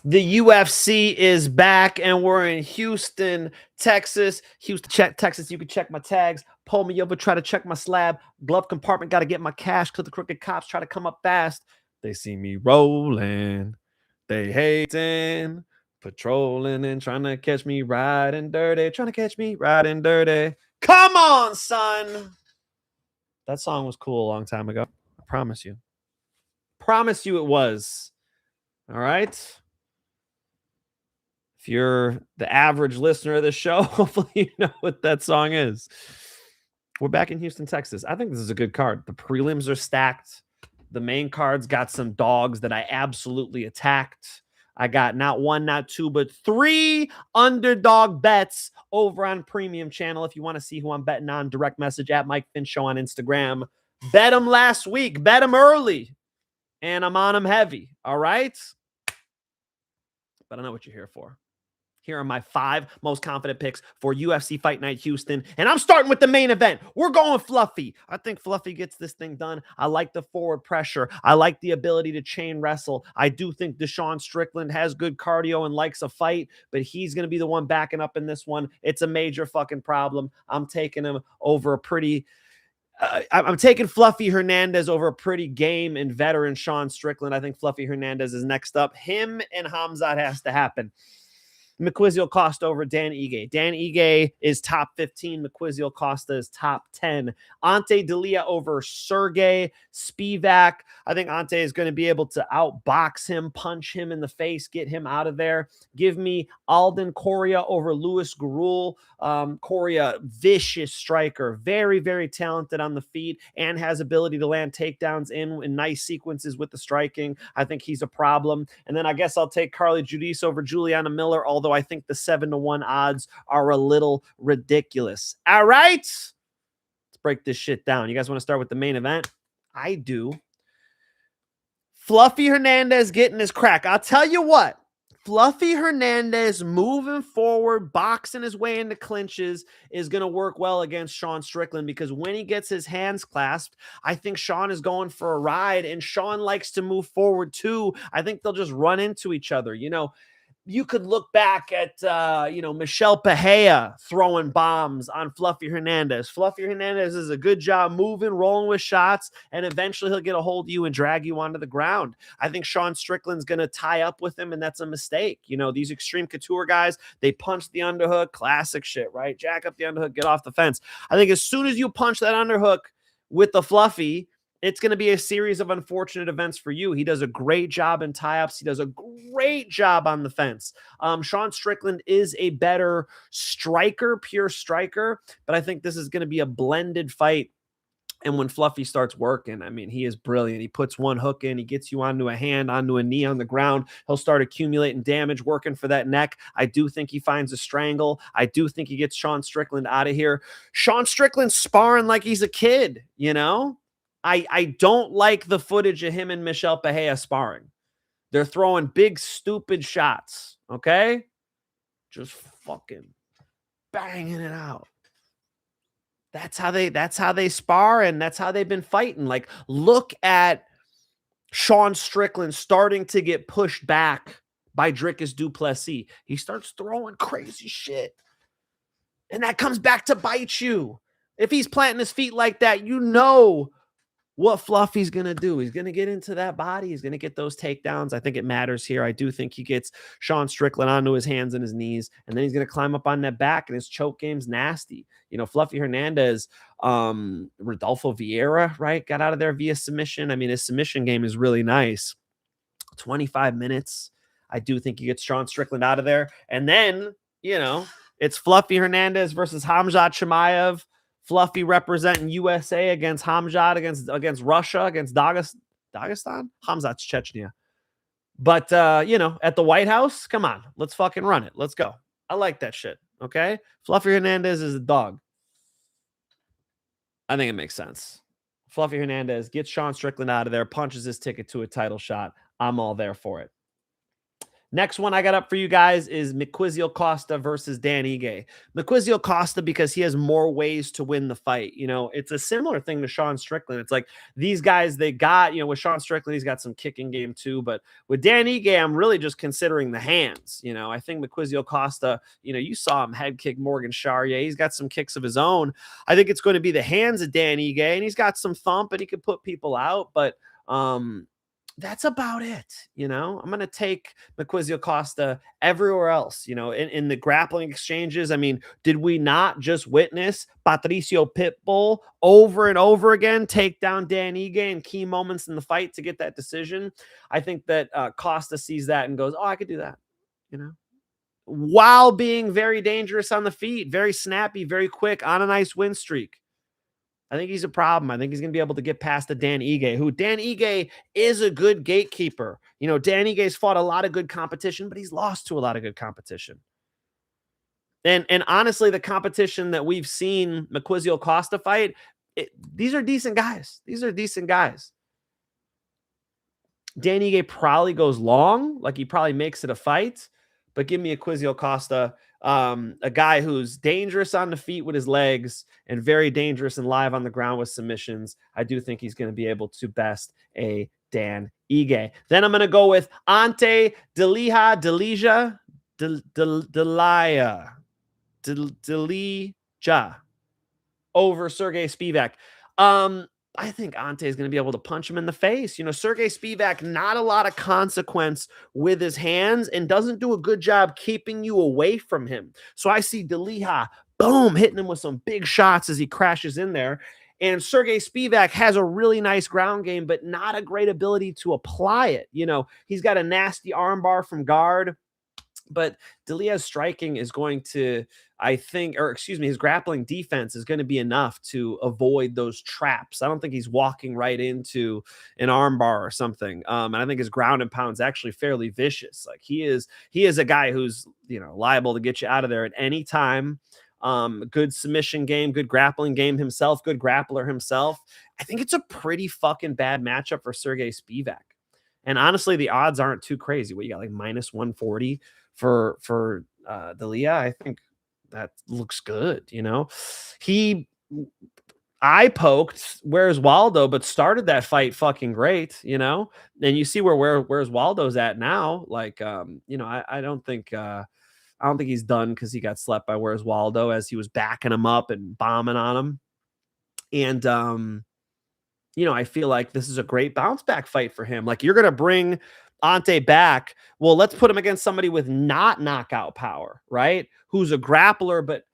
The UFC is back, and we're in Houston, Texas. Texas. You can check my tags. Pull me over, try to check my slab. Glove compartment, got to get my cash because the crooked cops try to come up fast. They see me rolling. They hating, patrolling, and trying to catch me riding dirty. Trying to catch me riding dirty. Come on, son. That song was cool a long time ago. I promise you. Promise you it was. All right? If you're the average listener of this show, hopefully you know what that song is. We're back in Houston, Texas. I think this is a good card. The prelims are stacked. The main card's got some dogs that I absolutely attacked. I got not one, not two, but 3 underdog bets over on Premium Channel. If you want to see who I'm betting on, direct message at mikefinchshow on Instagram. Bet them last week. Bet them early. And I'm on them heavy. All right? But I know what you're here for. Here are my 5 most confident picks for UFC Fight Night Houston. And I'm starting with the main event. We're going Fluffy. I think Fluffy gets this thing done. I like the forward pressure. I like the ability to chain wrestle. I do think Deshaun Strickland has good cardio and likes a fight, but he's going to be the one backing up in this one. It's a major fucking problem. I'm taking him over a pretty... I'm taking Fluffy Hernandez over a pretty game and veteran Sean Strickland. I think Fluffy Hernandez is next up. Him and Hamzat has to happen. McQuizio Costa over Dan Ige. Dan Ige is top 15. McQuizio Costa is top 10. Ante Delija over Serghei. Spivac. I think Ante is going to be able to outbox him, punch him in the face, get him out of there. Give me Alden Coria over Louis Gurule. Coria, vicious striker. Very, very talented on the feet and has ability to land takedowns in nice sequences with the striking. I think he's a problem. And then I guess I'll take Carly Judice over Juliana Miller, although I think the 7-1 odds are a little ridiculous. All right, let's break this shit down. You guys want to start with the main event? I do. Fluffy Hernandez getting his crack. I'll tell you what. Fluffy Hernandez moving forward, boxing his way into clinches is going to work well against Sean Strickland because when he gets his hands clasped, I think Sean is going for a ride and Sean likes to move forward too. I think they'll just run into each other. You know, you could look back at, Michel Pereira throwing bombs on Fluffy Hernandez. Fluffy Hernandez does a good job moving, rolling with shots, and eventually he'll get a hold of you and drag you onto the ground. I think Sean Strickland's going to tie up with him, and that's a mistake. You know, these extreme couture guys, they punch the underhook, classic shit, right? Jack up the underhook, get off the fence. I think as soon as you punch that underhook with the Fluffy, it's going to be a series of unfortunate events for you. He does a great job in tie-ups. He does a great job on the fence. Sean Strickland is a better striker, pure striker, but I think this is going to be a blended fight. And when Fluffy starts working, I mean, he is brilliant. He puts one hook in, he gets you onto a hand, onto a knee on the ground. He'll start accumulating damage, working for that neck. I do think he finds a strangle. I do think he gets Sean Strickland out of here. Sean Strickland sparring like he's a kid, you know? I don't like the footage of him and Michel Pereira sparring. They're throwing big, stupid shots, okay? Just fucking banging it out. That's how they spar, and that's how they've been fighting. Like, look at Sean Strickland starting to get pushed back by Dricus du Plessis. He starts throwing crazy shit, and that comes back to bite you. If he's planting his feet like that, you know what Fluffy's going to do. He's going to get into that body. He's going to get those takedowns. I think it matters here. I do think he gets Sean Strickland onto his hands and his knees, and then he's going to climb up on that back, and his choke game's nasty. You know, Fluffy Hernandez, Rodolfo Vieira, right, got out of there via submission. I mean, his submission game is really nice. 25 minutes. I do think he gets Sean Strickland out of there. And then, you know, it's Fluffy Hernandez versus Khamzat Chimaev. Fluffy representing USA against Khamzat, against Russia, against Dagestan. Khamzat's Chechnya. But, at the White House, come on. Let's fucking run it. Let's go. I like that shit, okay? Fluffy Hernandez is a dog. I think it makes sense. Fluffy Hernandez gets Sean Strickland out of there, punches his ticket to a title shot. I'm all there for it. Next one I got up for you guys is Miquizio Costa versus Dan Ige. Miquizio Costa, because he has more ways to win the fight. You know, it's a similar thing to Sean Strickland. It's like these guys, they got, you know, with Sean Strickland, he's got some kicking game too. But with Dan Ige, I'm really just considering the hands. You know, I think Miquizio Costa, you know, you saw him head kick Morgan Charrier. He's got some kicks of his own. I think it's going to be the hands of Dan Ige, and he's got some thump and he can put people out. But that's about it. You know, I'm going to take Miquizio Costa everywhere else, you know, in the grappling exchanges. I mean, did we not just witness Patricio Pitbull over and over again take down Dan Ige in key moments in the fight to get that decision? I think that Costa sees that and goes, oh, I could do that, you know, while being very dangerous on the feet, very snappy, very quick, on a nice win streak. I think he's a problem. I think he's going to be able to get past the Dan Ige, who Dan Ige is a good gatekeeper. You know, Dan Ige's fought a lot of good competition, but he's lost to a lot of good competition. And honestly, the competition that we've seen Miquizio Costa fight, these are decent guys. These are decent guys. Dan Ige probably goes long, like he probably makes it a fight, but give me Miquizio Costa, a guy who's dangerous on the feet with his legs and very dangerous and live on the ground with submissions. I do think he's going to be able to best a Dan Ige. Then I'm going to go with Ante, Delija over Serghei Spivac. I think Ante is going to be able to punch him in the face. You know, Serghei Spivac, not a lot of consequence with his hands and doesn't do a good job keeping you away from him. So I see Delija, boom, hitting him with some big shots as he crashes in there. And Serghei Spivac has a really nice ground game, but not a great ability to apply it. You know, he's got a nasty armbar from guard. But Delia's striking is going to, I think, or excuse me, his grappling defense is going to be enough to avoid those traps. I don't think he's walking right into an armbar or something. And I think his ground and pound is actually fairly vicious. Like he is a guy who's, you know, liable to get you out of there at any time. Good submission game, good grappling game himself, good grappler himself. I think it's a pretty fucking bad matchup for Serghei Spivac. And honestly, the odds aren't too crazy. What you got, like minus 140 for Delija? I think that looks good. You know, I poked Where's Waldo, but started that fight fucking great. You know, and you see where's Waldo's at now. Like, you know, I don't think he's done because he got slept by Where's Waldo as he was backing him up and bombing on him. And you know, I feel like this is a great bounce back fight for him. Like, you're going to bring Ante back. Well, let's put him against somebody with not knockout power, right? Who's a grappler, but,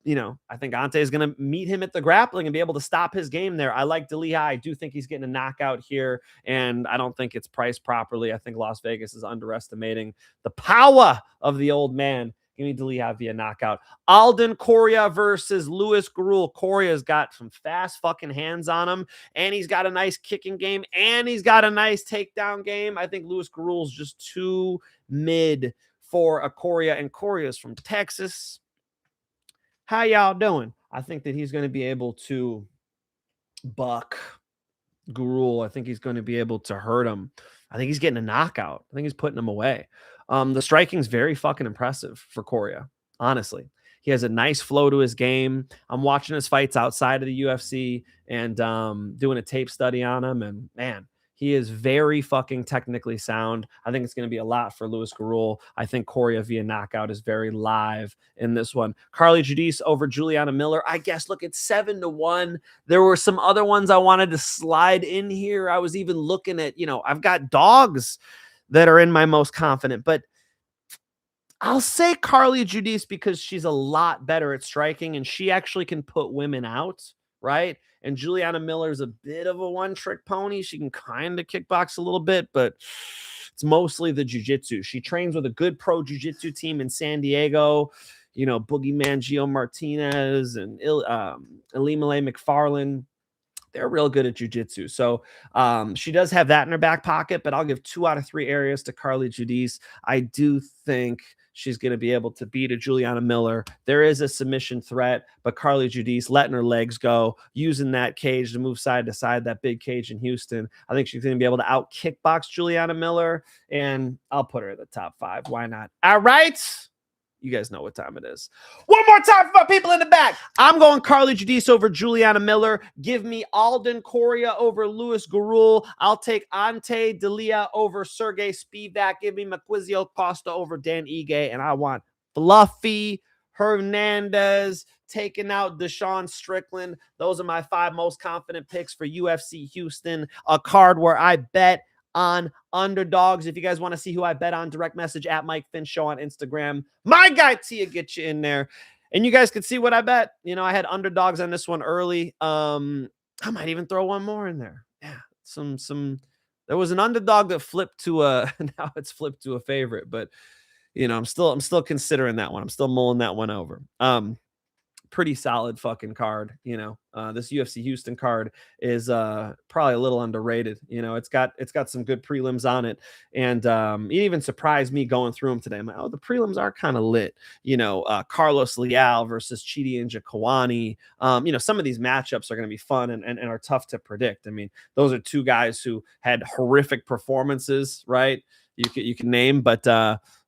you know, I think Ante is going to meet him at the grappling and be able to stop his game there. I like Delija. I do think he's getting a knockout here, and I don't think it's priced properly. I think Las Vegas is underestimating the power of the old man. Give me Delija via knockout. Alden, Coria versus Louis Gurule. Coria's got some fast fucking hands on him, and he's got a nice kicking game, and he's got a nice takedown game. I think Louis Gurule's just too mid for a Coria, and Coria's from Texas. How y'all doing? I think that he's going to be able to buck Gurule. I think he's going to be able to hurt him. I think he's getting a knockout. I think he's putting him away. The striking's very fucking impressive for Coria, honestly. He has a nice flow to his game. I'm watching his fights outside of the UFC and doing a tape study on him. And man, he is very fucking technically sound. I think it's going to be a lot for Louis Gurule. I think Coria via knockout is very live in this one. Carly Judice over Juliana Miller. I guess, look, it's 7-1. There were some other ones I wanted to slide in here. I was even looking at, you know, I've got dogs that are in my most confident, but I'll say Carly Judice because she's a lot better at striking and she actually can put women out, right? And Juliana Miller's a bit of a one-trick pony. She can kind of kickbox a little bit, but it's mostly the jiu-jitsu. She trains with a good pro jiu-jitsu team in San Diego. You know, Boogeyman Gio Martinez and Elimele McFarlane. they're real good at jiu-jitsu. So she does have that in her back pocket, but I'll give 2 out of 3 areas to Carly Judice. I do think she's going to be able to beat a Juliana Miller. There is a submission threat, but Carly Judice letting her legs go, using that cage to move side to side, that big cage in Houston. I think she's going to be able to out kickbox Juliana Miller, and I'll put her in the top 5. Why not? All right. You guys know what time it is. One more time for my people in the back. I'm going Carly Judice over Juliana Miller. Give me Alden Coria over Louis Gurule. I'll take Ante Delija over Serghei Spivac. Give me Maquizio Costa over Dan Ige. And I want Fluffy Hernandez taking out Strickland. Those are my 5 most confident picks for UFC Houston. A card where I bet on underdogs. If you guys want to see who I bet on, direct message at mikefinchshow on Instagram. My guy Tia get you in there, and you guys can see what I bet. You know, I had underdogs on this one early. I might even throw one more in there. Yeah, there was an underdog that flipped to a now it's flipped to a favorite, but you know, I'm still considering that one. I'm still mulling that one over. Pretty solid fucking card. You know, this UFC Houston card is probably a little underrated. You know, it's got some good prelims on it, and it even surprised me going through them today. I'm like, oh, the prelims are kind of lit. You know, Carlos Leal versus Chidi and Njokuani. You know, some of these matchups are going to be fun and are tough to predict. I mean, those are 2 guys who had horrific performances, right? You can name, but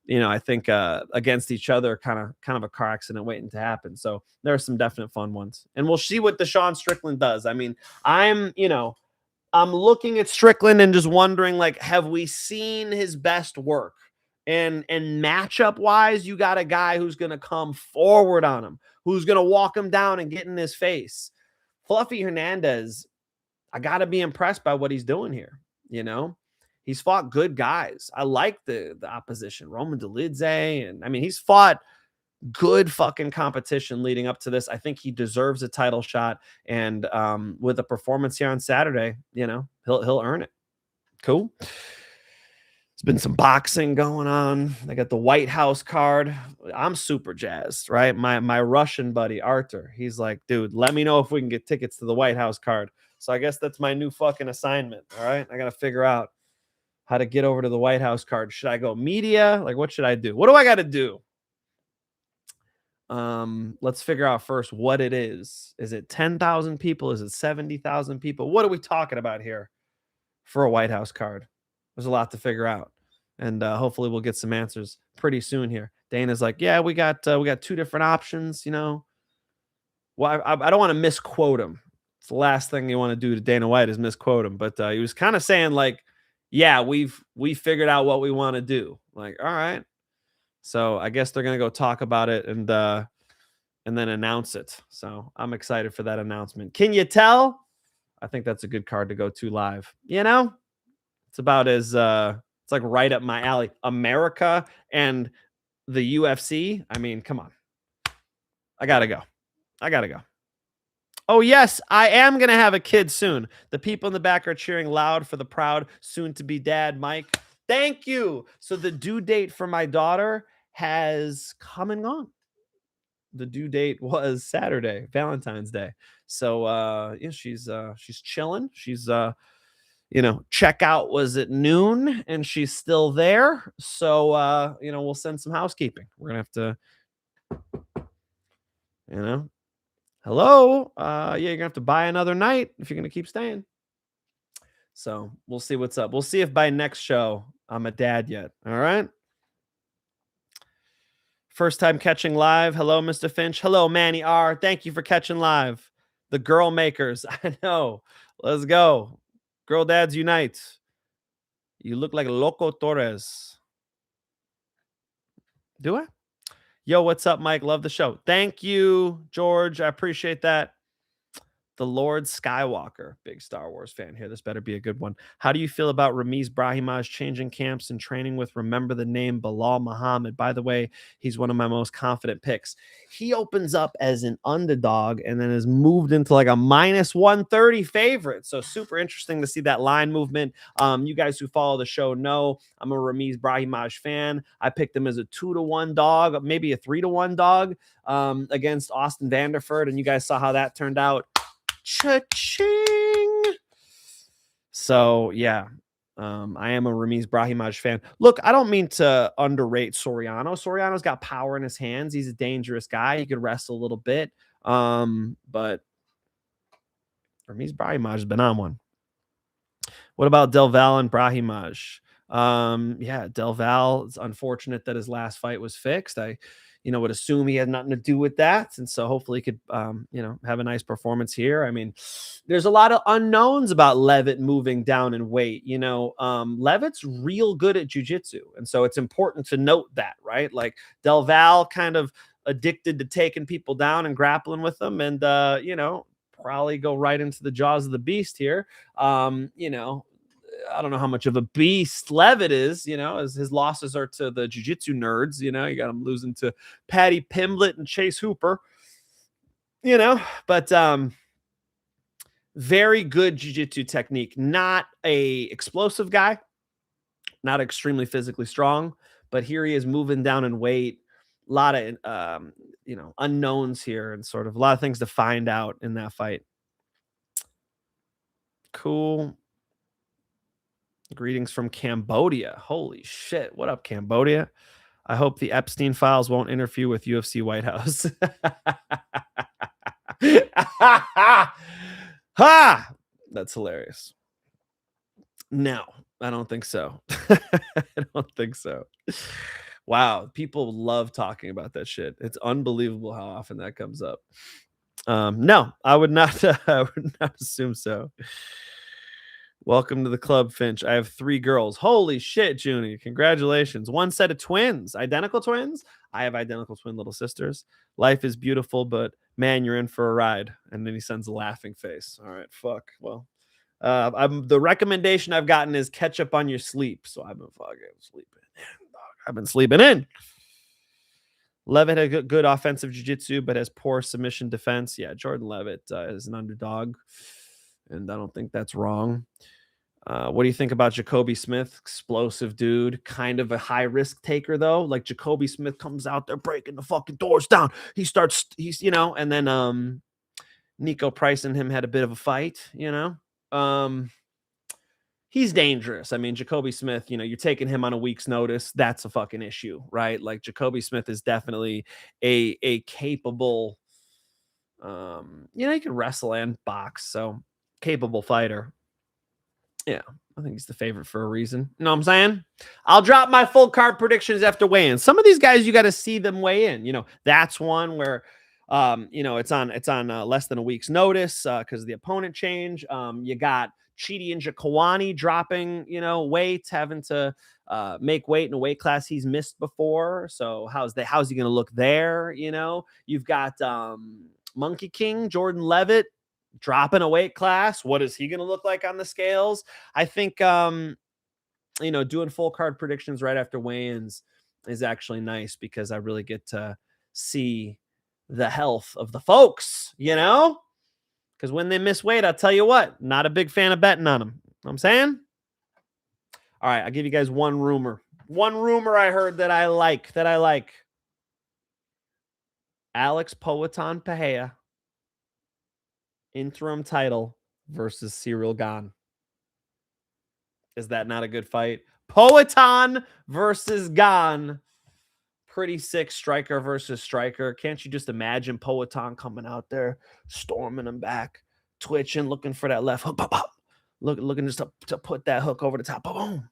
you know, I think against each other, kind of a car accident waiting to happen. So there are some definite fun ones, and we'll see what Strickland does. I mean, I'm looking at Strickland and just wondering, like, have we seen his best work? And matchup wise, you got a guy who's going to come forward on him, who's going to walk him down and get in his face. Fluffy Hernandez, I got to be impressed by what he's doing here. You know, he's fought good guys. I like the opposition, Roman Delidze, and I mean, he's fought good fucking competition leading up to this. I think he deserves a title shot, and with a performance here on Saturday, you know, he'll earn it. Cool. There's been some boxing going on. I got the White House card. I'm super jazzed, right? My Russian buddy Artur, he's like, dude, let me know if we can get tickets to the White House card. So I guess that's my new fucking assignment. All right, I gotta figure out how to get over to the White House card. Should I go media? Like, what should I do? What do I got to do? Let's figure out first what it is. Is it 10,000 people? Is it 70,000 people? What are we talking about here for a White House card? There's a lot to figure out, and hopefully we'll get some answers pretty soon here. Dana's like, yeah, we got 2 different options. You know, well, I don't want to misquote him. It's the last thing you want to do to Dana White is misquote him, but he was kind of saying like, yeah, we figured out what we want to do. Like, all right. So I guess they're gonna go talk about it and then announce it. So I'm excited for that announcement. Can you tell? I think that's a good card to go to live. You know, it's about as it's like right up my alley. America and the UFC. I mean, come on. I gotta go. Oh, yes, I am going to have a kid soon. The people in the back are cheering loud for the proud soon-to-be dad, Mike. Thank you. So the due date for my daughter has come and gone. The due date was Saturday, Valentine's Day. So yeah, she's chilling. She's checkout was at noon and she's still there. So we'll send some housekeeping. We're gonna have to, hello. Yeah, you're gonna have to buy another night if you're gonna keep staying. So we'll see what's up. We'll see if by next show I'm a dad yet. All right. First time catching live. Hello, Mr. Finch. Hello, Manny R. Thank you for catching live. The girl makers. I know. Let's go. Girl dads unite. You look like Loco Torres. Do I? Yo, what's up, Mike? Love the show. Thank you, George. I appreciate that. The Lord Skywalker, big Star Wars fan here. This better be a good one. How do you feel about Ramiz Brahimaj changing camps and training with, remember the name, Bilal Muhammad? By the way, he's one of my most confident picks. He opens up as an underdog and then is moved into like a minus 130 favorite. So super interesting to see that line movement. You guys who follow the show know I'm a Ramiz Brahimaj fan. I picked him as a 2-1 dog, maybe a 3-1 dog against Austin Vanderford. And you guys saw how that turned out. Cha-ching. So, yeah. I am a Ramiz Brahimaj fan. Look, I don't mean to underrate Soriano. Soriano's got power in his hands. He's a dangerous guy. He could wrestle a little bit. But Ramiz Brahimaj has been on one. What about Del Val and Brahimaj? Yeah, Del Val, it's unfortunate that his last fight was fixed. I would assume he had nothing to do with that. And so hopefully he could, have a nice performance here. I mean, there's a lot of unknowns about Levitt moving down in weight. Levitt's real good at jiu-jitsu. And so it's important to note that, right? Like Del Val kind of addicted to taking people down and grappling with them. And, probably go right into the jaws of the beast here. I don't know how much of a beast Levitt is, as his losses are to the jiu-jitsu nerds. You got him losing to Patty Pimblett and Chase Hooper, but very good jiu-jitsu technique. Not a explosive guy, not extremely physically strong, but here he is moving down in weight. A lot of, unknowns here and sort of a lot of things to find out in that fight. Cool. Greetings from Cambodia. Holy shit. What up, Cambodia? I hope the Epstein files won't interfere with UFC White House. Ha! That's hilarious. No, I don't think so. I don't think so. Wow, people love talking about that shit. It's unbelievable how often that comes up. No, I would not. I would not assume so. Welcome to the club, Finch. I have 3 girls. Holy shit, Junie. Congratulations. 1 set of twins. Identical twins? I have identical twin little sisters. Life is beautiful, but man, you're in for a ride. And then he sends a laughing face. All right, fuck. Well, the recommendation I've gotten is catch up on your sleep. So I've been fucking sleeping. I've been sleeping in. Levitt had good offensive jiu-jitsu, but has poor submission defense. Yeah, Jordan Levitt is an underdog, and I don't think that's wrong. What do you think about Jacobe Smith? Explosive dude, kind of a high risk taker though. Like Jacobe Smith comes out there breaking the fucking doors down. And then Nico Price and him had a bit of a fight. He's dangerous. I mean, Jacobe Smith, you're taking him on a week's notice. That's a fucking issue, right? Like Jacobe Smith is definitely a capable, he can wrestle and box. So capable fighter. Yeah, I think he's the favorite for a reason. You know what I'm saying? I'll drop my full card predictions after weigh-in. Some of these guys, you got to see them weigh in. That's one where, it's on less than a week's notice because of the opponent change. You got Chidi and Njokuani dropping, weight, having to make weight in a weight class he's missed before. So how's he going to look there? You've got Monkey King, Jordan Levitt, dropping a weight class. What is he going to look like on the scales? I think, doing full card predictions right after weigh-ins is actually nice because I really get to see the health of the folks, because when they miss weight, I'll tell you what, not a big fan of betting on them. You know what I'm saying? All right. I'll give you guys one rumor I heard that I like. Alex Poatan Pereira. Interim title versus Ciryl Gane. Is that not a good fight? Poatan versus Gane. Pretty sick striker versus striker. Can't you just imagine Poatan coming out there, storming him back, twitching, looking for that left hook, looking just to put that hook over the top. Boom.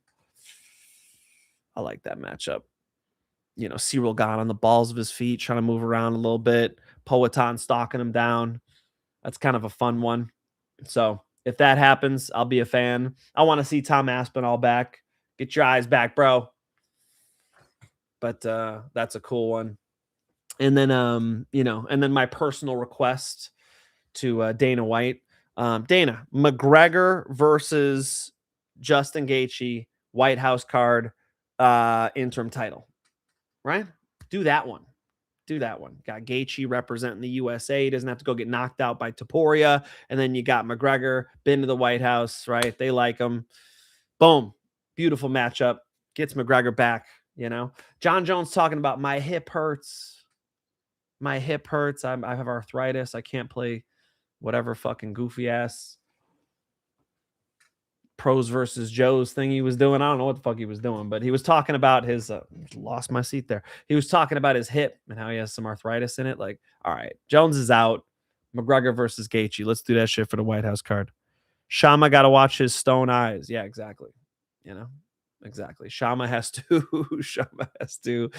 I like that matchup. Ciryl Gane on the balls of his feet, trying to move around a little bit. Poatan stalking him down. That's kind of a fun one. So if that happens, I'll be a fan. I want to see Tom Aspinall back. Get your eyes back, bro. But that's a cool one. And then, and then my personal request to Dana White. Dana, McGregor versus Justin Gaethje, White House card, interim title. Right? Do that one. Got Gaethje representing the USA. He doesn't have to go get knocked out by Topuria. And then you got McGregor, been to the White House, right? They like him. Boom. Beautiful matchup. Gets McGregor back, John Jones talking about my hip hurts. I have arthritis. I can't play whatever fucking goofy ass pros versus Joes thing he was doing. I don't know what the fuck he was doing, but he was talking about his lost my seat there. He was talking about his hip and how he has some arthritis in it. Like, all right, Jones is out. McGregor versus Gaethje. Let's do that shit for the White House card. Shama got to watch his stone eyes. Yeah, exactly. You know, exactly. Shama has to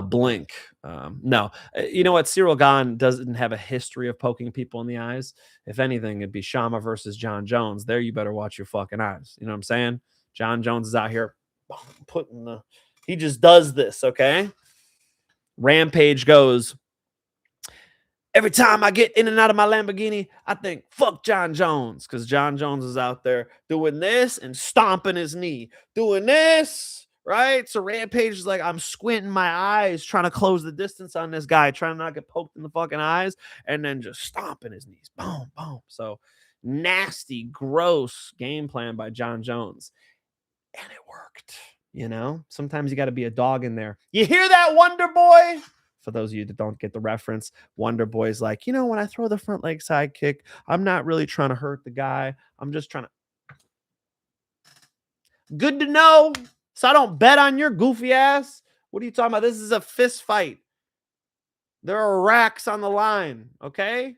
blink. No, you know what? Cyril Gane doesn't have a history of poking people in the eyes. If anything, it'd be Shama versus John Jones. There, you better watch your fucking eyes. You know what I'm saying? John Jones is out here putting the. He just does this. Okay. Rampage goes. Every time I get in and out of my Lamborghini, I think, fuck John Jones, because John Jones is out there doing this and stomping his knee, doing this, right? So Rampage is like, I'm squinting my eyes, trying to close the distance on this guy, trying to not get poked in the fucking eyes, and then just stomping his knees. Boom, boom. So nasty, gross game plan by John Jones. And it worked, you know? Sometimes you got to be a dog in there. You hear that, Wonder Boy? For those of you that don't get the reference, Wonder Boy's like, you know, when I throw the front leg side kick, I'm not really trying to hurt the guy. I'm just trying to. Good to know. So I don't bet on your goofy ass. What are you talking about? This is a fist fight. There are racks on the line, okay?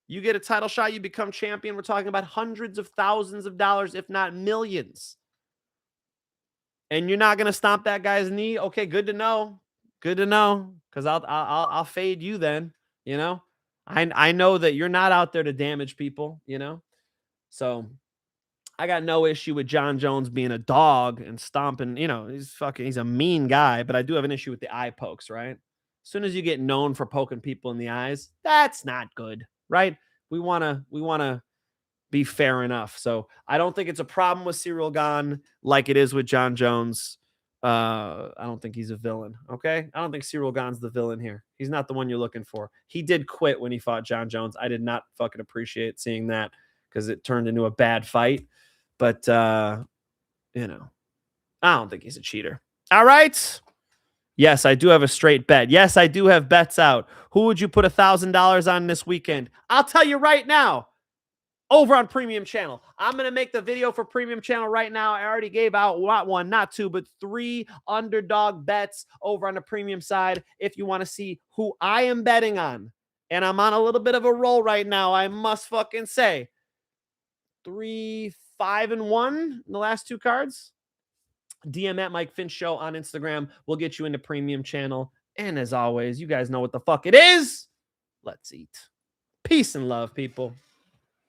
You get a title shot, you become champion. We're talking about hundreds of thousands of dollars, if not millions. And you're not going to stomp that guy's knee? Okay, good to know. Good to know, because I'll fade you then. You know, I know that you're not out there to damage people. You know, so I got no issue with John Jones being a dog and stomping. You know, he's a mean guy, but I do have an issue with the eye pokes. Right, as soon as you get known for poking people in the eyes, that's not good. Right? We wanna be fair enough. So I don't think it's a problem with Cyril Gane like it is with John Jones. I don't think he's a villain. Okay. I don't think Cyril Gane's the villain here. He's not the one you're looking for. He did quit when he fought John Jones. I did not fucking appreciate seeing that because it turned into a bad fight. But, you know, I don't think he's a cheater. All right. Yes, I do have a straight bet. Yes, I do have bets out. Who would you put $1,000 on this weekend? I'll tell you right now. Over on Premium Channel. I'm going to make the video for Premium Channel right now. I already gave out not one, not two, but 3 underdog bets over on the Premium side. If you want to see who I am betting on, and I'm on a little bit of a roll right now, I must fucking say 3, 5, and 1 in the last 2 cards. DM at mikefinchshow on Instagram. We'll get you into Premium Channel. And as always, you guys know what the fuck it is. Let's eat. Peace and love, people.